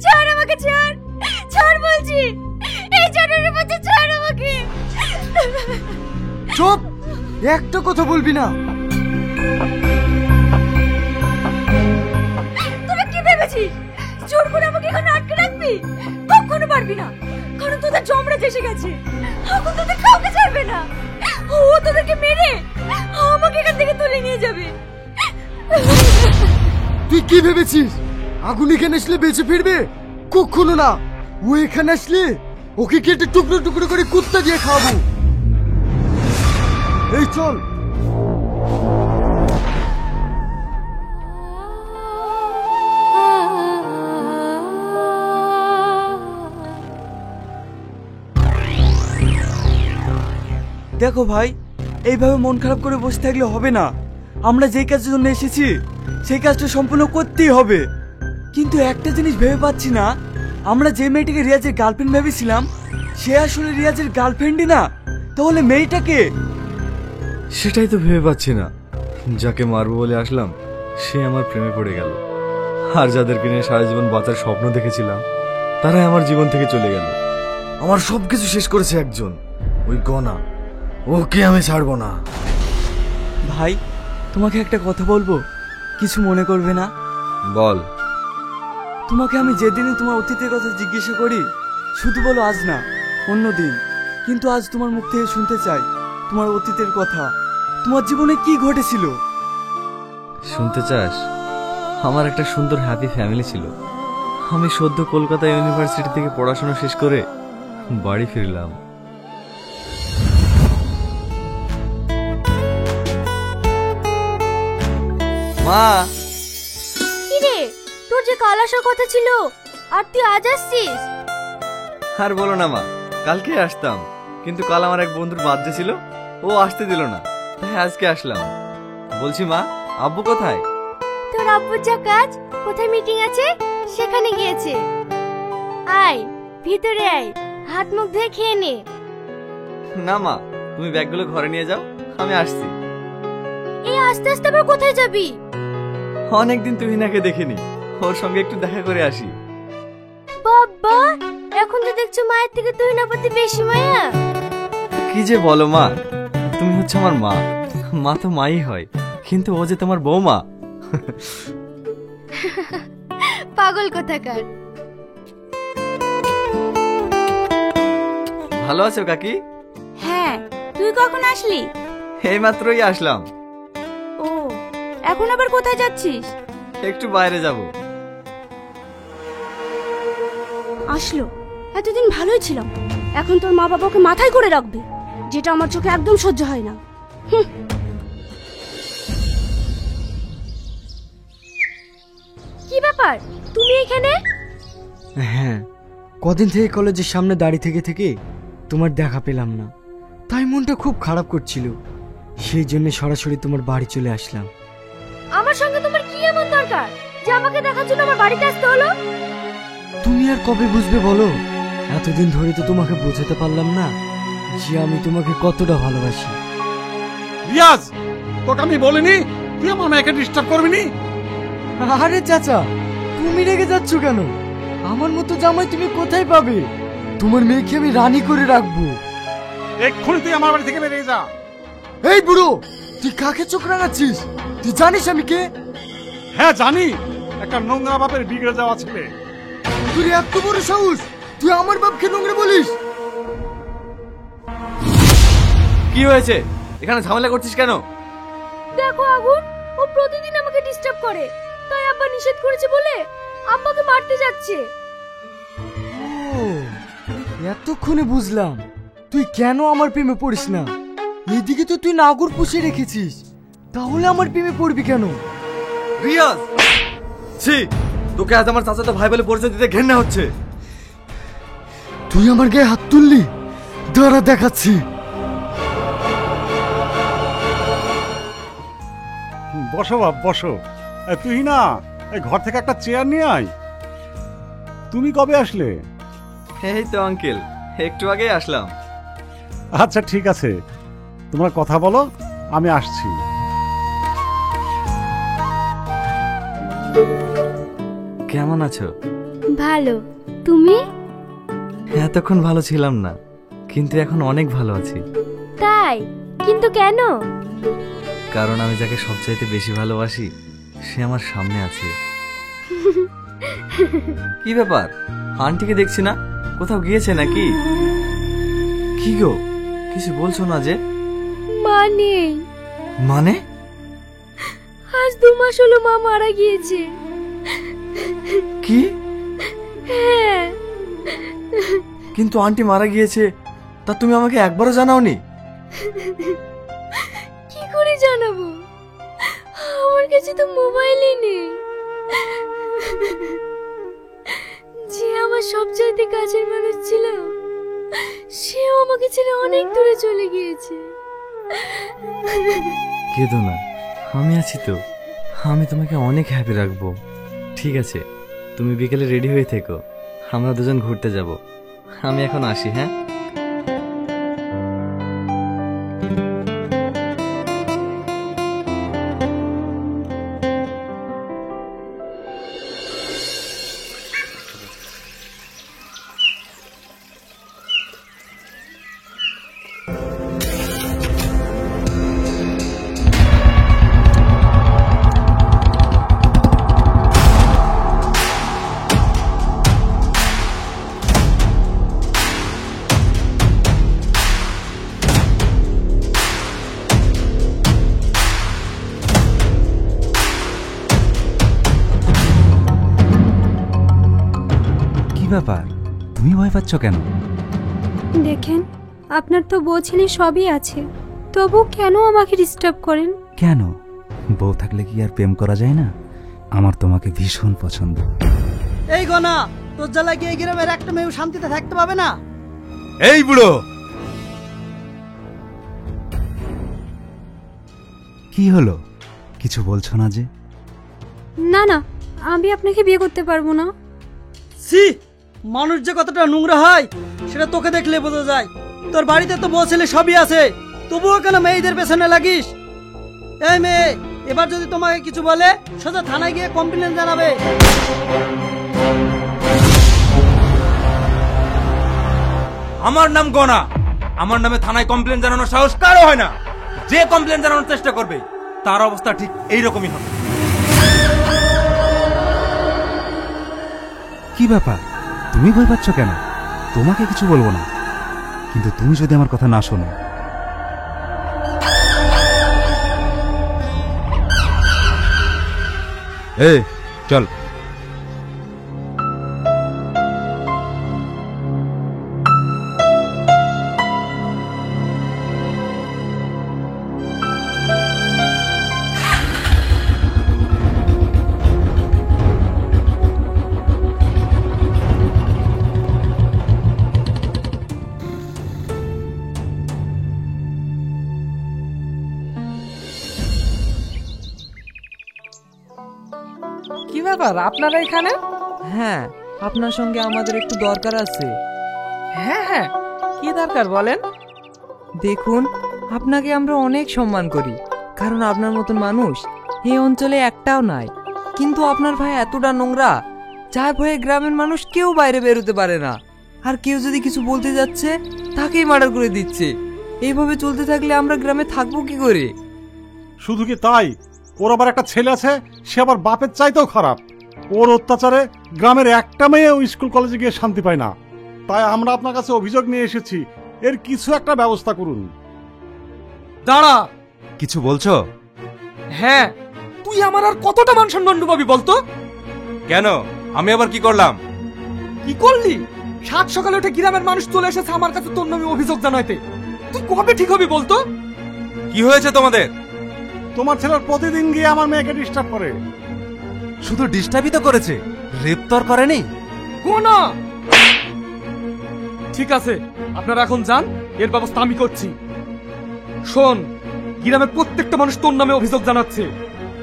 ছাড় আমাকে, ছাড়, ছাড় বলছি। এই জানোয়ারের বাচ্চা, ছাড় আমাকে। চুপ, একটা কথা বলবি না। তোরা কি ভেবেছিস জোর করে আমাকে এখানে আটকে রাখবি? কখনো পারবি না, কারণ তোদের জমরাজ এসে গেছে। এখন তোদের কাউকে ছাড়বে না। ও তোদেরকে মেরে আমাকে এখান থেকে তুলে নিয়ে যাবে। তুই কি ভেবেছিস আগুন এখানে আসলে বেঁচে ফিরবে? কখনো না। ও এখানে আসলে ওকে কেটে টুকরো টুকরো করে কুত্তা দিয়ে খাওয়াবো। এই চল। দেখো ভাই, এইভাবে মন খারাপ করে বসে থাকলে হবে না। আমরা যেই কাজের জন্য এসেছি সেই কাজটা সম্পূর্ণ করতেই হবে। কিন্তু একটা জিনিস ভেবে পাচ্ছি না, আমরা যে মেয়েটাকে রিয়াজের গার্লফ্রেন্ড ভেবেছিলাম সে আসলে রিয়াজের গার্লফ্রেন্ডই না। তাহলে মেয়েটাকে? সেটাই তো ভেবে পাচ্ছি না। যাকে মারবো বলে আসলাম সে আমার প্রেমে পড়ে গেল, আর যাদেরকে নিয়ে সারা জীবন বাঁচার স্বপ্ন দেখেছিলাম তারাই আমার জীবন থেকে চলে গেল। আমার সবকিছু শেষ করেছে একজন, ওই গনা। ওকে আমি ছাড়বো না। ভাই, তোমাকে একটা কথা বলবো, কিছু মনে করবে না? বল। তোমাকে আমি যেদিনই তোমার অতীতের কথা জিজ্ঞাসা করি শুধু বলো আজ না, অন্য দিন। কিন্তু আজ তোমার মুখ থেকে শুনতে চাই তোমার অতীতের কথা। তোমার জীবনে কি ঘটেছিল? শুনতে চাস? আমার একটা সুন্দর হ্যাপি ফ্যামিলি ছিল। আমি সদ্য কলকাতা ইউনিভার্সিটি থেকে পড়াশোনা শেষ করে বাড়ি ফিরলাম। মা! কি রে, তোর যে কাল আসার কথা ছিল আর তুই আজ আসছিস? আর বলো না মা, কালকে আসতাম, কিন্তু কাল আমার এক বন্ধুর বার্থডে ছিল, ও আসতে দিল না, তাই আজকে আসলাম। বলছি মা, আব্বু কোথায়? তোর আব্বুর যা কাজ, কোথায় মিটিং আছে সেখানে গিয়েছে। আয় ভিতরে আয়, হাত মুখ ধুয়ে খেয়ে নে। না মা, তুমি ব্যাগগুলো ঘরে নিয়ে যাও, আমি আসছি। এই আস্তে আস্তে আবার কোথায় যাবি? অনেকদিন তুহিনাকে দেখিনি, ওর সঙ্গে একটু দেখা করে আসি। বাবা, এখন তো দেখছো মায়ের থেকে তুই না প্রতি বেশি মায়া। কি যে বলো মা, তুমি হচ্ছে আমার মা। মা তো মাই হয়, কিন্তু ও যে তোমার বৌমা। পাগল কোথাকার। ভালো আছো কাকি? হ্যাঁ, তুই কখন আসলি? এই মাত্রই আসলাম। ও, এখন আবার কোথায় যাচ্ছিস? একটু বাইরে যাব। আসলো, এতদিন ভালোই ছিলাম, এখন তোর মা বাবাকে মাথায় করে রাখবে, যেটা আমার চোখে একদম সহ্য হয় না। কি ব্যাপার, তুমি এখানে? হ্যাঁ, কদিন থেকে কলেজের সামনে দাঁড়িয়ে থেকে থেকে তোমার দেখা পেলাম না, তাই মনটা খুব খারাপ করছিল। সেই জন্য সরাসরি তোমার বাড়ি চলে আসলাম। আমার সঙ্গে তোমার কি এমন দরকার যে আমাকে দেখার জন্য আমার বাড়িতে আসতে হলো? তুমি আর কবে বুঝবে বলো? এতদিন ধরে তো তোমাকে বোঝাতে পারলাম না যে আমি তোমাকে কতটা ভালোবাসি। রিয়াজ, তোকে আমি বলিনি তুই আমার মেয়েকে ডিস্টার্ব করবি নি? আরে চাচা, তুমি রেগে যাচ্ছ কেন? আমার মতো জামাই তুমি কোথায় পাবে? তোমার মেয়েকে আমি রানী করে রাখবো। এক্ষুনি তুই আমার বাড়ি থেকে বেরিয়ে যা। এই বুড়ো, তুই কাকে চোখ রাঙাচ্ছিস? তুই জানিস আমি কে? হ্যাঁ জানি, একটা নোংরা বাপের বিগড়ে যাওয়া ছেলে। তুই এত বড় সাহস, তুই আমার বাপকে নোংরা বলিস? কি হয়েছে? এখানে ঝামেলা করছিস কেন? দেখো আগুন, ও প্রতিদিন আমাকে ডিস্টার্ব করে, তাই আব্বা নিষেধ করেছে বলে আব্বাকে মারতে যাচ্ছে। ও, এতক্ষণে বুঝলাম তুই কেন আমার প্রেমে পড়িস না। এদিকে তো তুই নাগর পুষে রেখেছিস, তাহলে আমার প্রেমে পড়বি কেন? রিয়াজ, ছি, তোকে আজ আমার চাচাতো ভাই বলে পরিচয় দিতে ঘেন্না হচ্ছে। তুই আমার গায়ে হাত তুললি, দাঁড়া দেখাচ্ছি। বসো বাপ বসো। তুই না, এই ঘর থেকে একটা চেয়ার নিয়ে আয়। তুমি কবে আসলে? এই তো আঙ্কেল, একটু আগেই আসলাম। আচ্ছা ঠিক আছে, তোমরা কথা বলো, আমি আসছি। কেমন আছো? ভালো। তুমি? এতক্ষণ ভালো ছিলাম না, কিন্তু এখন অনেক ভালো আছি। তাই? কিন্তু কেন? কারণ আমি যাকে সবচাইতে বেশি ভালোবাসি সে আমার সামনে আছে। কি ব্যাপার, আন্টিকে দেখছি না, কোথাও গিয়েছে নাকি? কি গো, কিছু বলছো না যে? মা নেই। মানে? আজ 2 মাস হলো মা মারা গিয়েছে। কি? হ্যাঁ। কিন্তু আন্টি মারা গিয়েছে তা তুমি আমাকে একবারও জানাওনি? কি করে জানাবো, আমার কাছে তো মোবাইলই নেই। যে আমার সবচাইতে কাছের মানুষ ছিল সেও আমাকে ছেড়ে অনেক দূরে চলে গিয়েছে। কেঁদো না, আমি আছি তো, আমি তোমাকে অনেক হ্যাপি রাখবো। ঠিক আছে, তুমি বিকেলে রেডি হয়ে থেকো, আমরা দুজন ঘুরতে যাব। আমি এখন আসি, হ্যাঁ? কি ব্যাপার, তুমি ভয় পাচ্ছ কেন? দেখেন, আপনার তো বউ ছেলে সবই আছে, তবু কেন আমাকে ডিস্টার্ব করেন? কেন, বউ থাকলে কি আর প্রেম করা যায় না? আমার তোমাকে ভীষণ পছন্দ। এই গনা, তোর জ্বালা কি এই গ্রামের একটা মেয়ে শান্তিতে থাকতে পাবে না? এই বুড়ো, কি হলো, কিছু বলছো না যে? না না, আমি আপনাকে বিয়ে করতে পারবো না। সি, মানুষ যে কতটা নোংরা হয় সেটা তোকে দেখলে বোঝা যায়। তোর বাড়িতে তো বউ ছেলে সবই আছে, তবুও কেন মেয়েদের পেছনে লাগিস? এই মেয়ে, এবার যদি তোমাকে কিছু বলে সোজা থানায় গিয়ে কমপ্লেন জানাবে। আমার নাম গনা, আমার নামে থানায় কমপ্লেন জানানোর সাহস কারো হয় না। যে কমপ্লেন জানানোর চেষ্টা করবে তার অবস্থা ঠিক এইরকমই হবে। কি ব্যাপার, তুমি ভয় পাচ্ছ কেন? তোমাকে কিছু বলবো না, কিন্তু তুমি যদি আমার কথা না শোনো। এই চল। কি ব্যাপার, আপনারা এখানে? হ্যাঁ, আপনার সঙ্গে আমাদের একটু দরকার আছে। হ্যাঁ হ্যাঁ, কি দরকার বলেন? দেখুন, আপনাকে আমরা অনেক সম্মান করি, কারণ আপনার মতন মানুষ এই অঞ্চলে একটাও নাই। কিন্তু আপনার ভাই এতটা নোংরা, যার ভয়ে গ্রামের মানুষ কেউ বাইরে বেরোতে পারে না। আর কেউ যদি কিছু বলতে যাচ্ছে তাকেই মার্ডার করে দিচ্ছে। এইভাবে চলতে থাকলে আমরা গ্রামে থাকবো কি করে? শুধু কি তাই, ওর আবার একটা ছেলে আছে, সে আবার বাপের চাইতেও খারাপ। ওর অত্যাচারে গ্রামের একটা মেয়ে স্কুল কলেজে গিয়ে শান্তি পায় না। তাই আমরা আপনার কাছে অভিযোগ নিয়ে এসেছি, এর কিছু একটা ব্যবস্থা করুন। দাঁড়া, কিছু বলছো? হ্যাঁ, তুই আমার আর কতটা মান সম্মান ডুবাবি বলতো? কেন, আমি আবার কি করলাম? কি করলি? সাত সকালে উঠে গ্রামের মানুষ চলে এসেছে আমার কাছে তোর নামে অভিযোগ জানাইতে। তুই কবে ঠিক হবি বলতো? কি হয়েছে তোমাদের? তোমার ছেলে প্রতিদিন গিয়ে আমার মেয়েকে ডিস্টার্ব করে। শুধু ডিস্টার্বই তো করেছে, রেপ তো আর করেনি। না, ঠিক আছে, আপনারা এখন যান, এর ব্যবস্থা আমি করছি। শোন, গ্রামের প্রত্যেকটা মানুষ তোর নামে অভিযোগ জানাচ্ছে।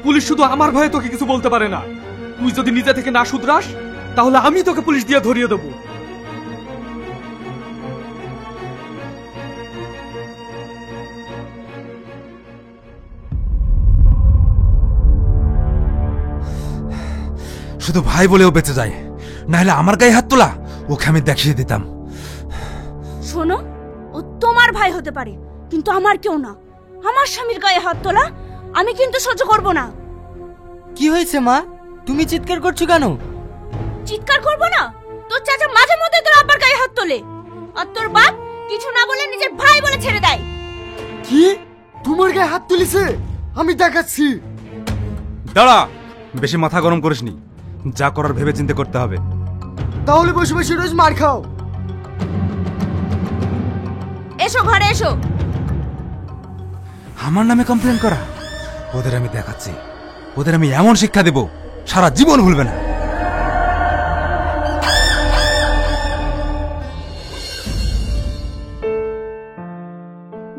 পুলিশ শুধু আমার ভয়ে তোকে কিছু বলতে পারে না। তুই যদি নিজে থেকে না শুধরাস তাহলে আমি তোকে পুলিশ দিয়ে ধরিয়ে দেবো। শুধু ভাই বলেও বেঁচে যায়, নাহলে আমার গায়ে হাত তোলা ওকে আমি দেখিয়ে দিতাম। শোনো, ও তোমার ভাই হতে পারে, কিন্তু আমার কেউ না। আমার স্বামীর গায়ে হাত তোলা আমি কিন্তু সহ্য করব না। কি হয়েছে মা, তুমি চিৎকার করছো কেন? চিৎকার করব না? তোর চাচা মাঝে মধ্যে তোর আব্বার গায়ে হাত তোলে, আর তোর বাপ কিছু না বলে নিজের ভাই বলে ছেড়ে দেয়। কি, তোমার গায়ে হাত তুলিছে? আমি দেখাচ্ছি। দাঁড়া, বেশি মাথা গরম করিসনি, যা করার ভেবে চিন্তে করতে হবে। তাহলে বসে বসে রোজ মার খাও। এসো ঘরে এসো। আমার নামে কমপ্লেন করা? ওদের আমি দেখাচ্ছি, ওদের আমি এমন শিক্ষা দেব সারা জীবন ভুলবে না।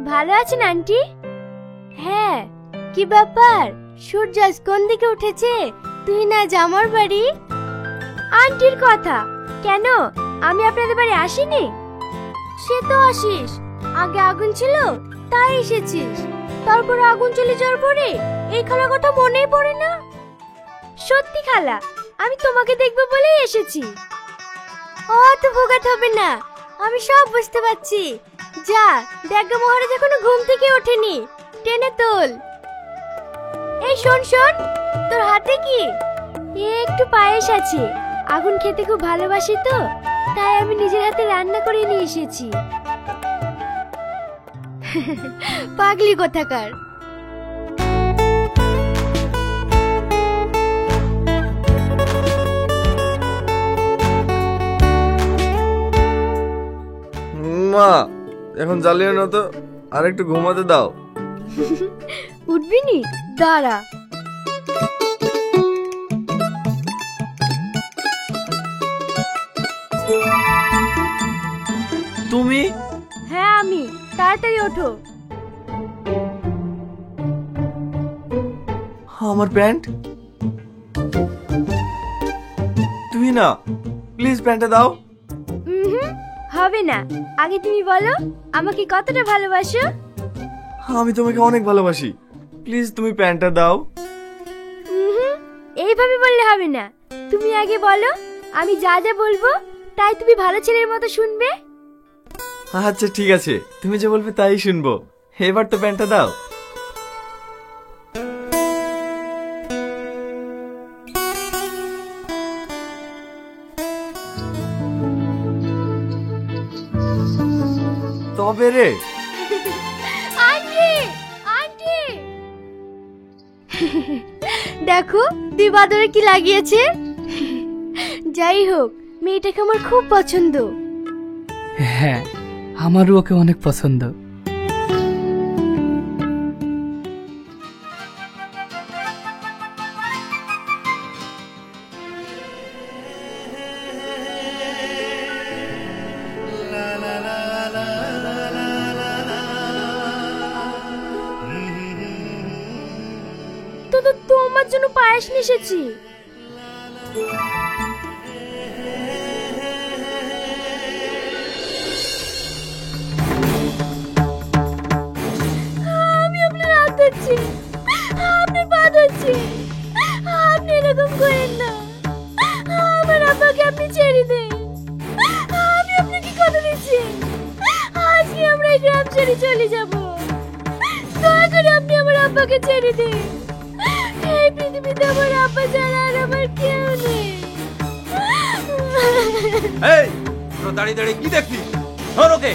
ভালো আছেন আন্টি? হ্যাঁ, কি ব্যাপার, সূর্য আজ কোন দিকে উঠেছে? তুই না জামার বাড়ি? আন্টির কথা কেন, আমি আপনাদের বাড়ি আসিনি? সে তো আসিস, আগে আগুন ছিল তাই এসেছিস, তারপর আগুন চলে যাওয়ার পরে এই খালার কথা মনেই পড়ে না? সত্যি খালা, আমি তোমাকে দেখবো বলেই এসেছি। অত ভোগাত হবে না, আমি সব বুঝতে পারছি। যা দেখ, মহারাজ এখনো ঘুম থেকে ওঠেনি, টেনে তোল। এই শোন শোন, তোর হাতে কি? একটু পায়েস আছে, আগুন খেতে খুব ভালোবাসি তো, তাই আমি নিজের হাতে রান্না করে নিয়ে এসেছি। পাগলি কোথাকার। মা, এখন জ্বালিয়ে না তো, আর একটু ঘুমাতে দাও। উঠবি নি? দাঁড়া। তুমি? হ্যাঁ আমি, তাড়াতাড়ি ওঠো। আমার প্যান্ট? তুমি না, প্লিজ প্যান্টটা দাও। হবে না, আগে তুমি বলো আমাকে কতটা ভালোবাসো। আমি তোমাকে অনেক ভালোবাসি, প্লিজ তুমি প্যান্টটা দাও। এইভাবে বললে হবে না, তুমি আগে বলো, আমি যা যা বলবো তাই তুমি ভালো ছেলের মতো শুনবে। আচ্ছা ঠিক আছে, তুমি যে বলবে তাই শুনবো, এবার তো প্যান্টটা দাও। তবে রে আন্টি, আন্টি দেখো দুই বাদরে কি লাগিয়েছে। যাই হোক, মেয়েটাকে আমার খুব পছন্দ। হ্যাঁ, আমারও ওকে অনেক পছন্দ। তো তোমার জন্য পায়েস নিয়ে এসেছি। আমি আপনার হাত ধরছি, আপনার পা ধরছি, আপনি এরকম করেন না। আমার আব্বাকে আপনি ছেড়ে দেন, আমি আপনাকে কথা দিচ্ছি, আজকে আমরা এই গ্রাম ছেড়ে চলে যাব। দয়া করে আপনি আমার আব্বাকে ছেড়ে দিন, এই পৃথিবীতে আমার আব্বা ছাড়া আর আমার কেউ নেই। এই তোরা দাঁড়িয়ে দাঁড়িয়ে কি দেখছিস? ধর ওকে।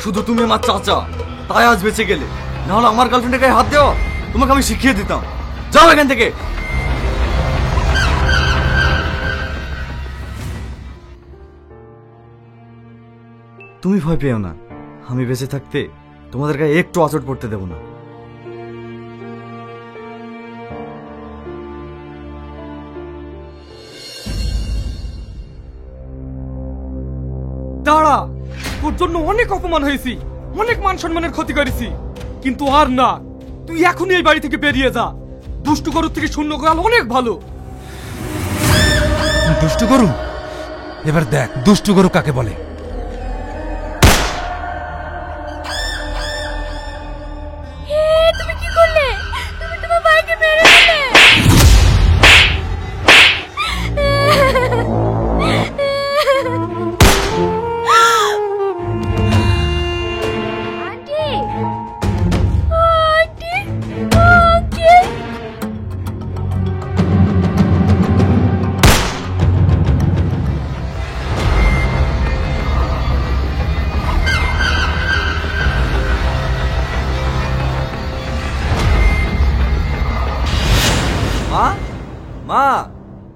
শুধু তুমি আমার চাচা, তাই আজ বেঁচে গেলে, নাহলে আমার গার্লফ্রেন্ডের গায়ে হাত দেওয়া তোমাকে আমি শিখিয়ে দিতাম। যাও এখান থেকে। তুমি ভয় পেও না, আমি বেঁচে থাকতে তোমাদের গায়ে একটু আঁচড় পড়তে দেব না। দাঁড়া, তোর জন্য অনেক অপমান হয়েছি, অনেক মান সম্মানের ক্ষতি করেছি, কিন্তু আর না, তুই এখনই এই বাড়ি থেকে বেরিয়ে যা। দুষ্টু গরুর থেকে শূন্য গোয়াল অনেক ভালো। দুষ্টু গরু? এবার দেখ দুষ্টু গরু কাকে বলে। তুমি কি করলে? তুমি তোমার ভাইকে মেরে দিলে। Aunty, aunty, aunty. মা, মা,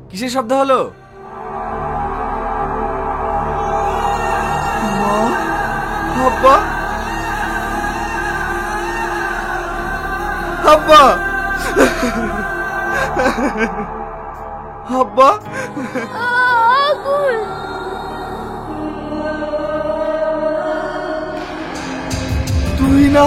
কিসের শব্দ হলো? মা, আব্বা, আব্বা, আব্বা, আগুন। তুই না?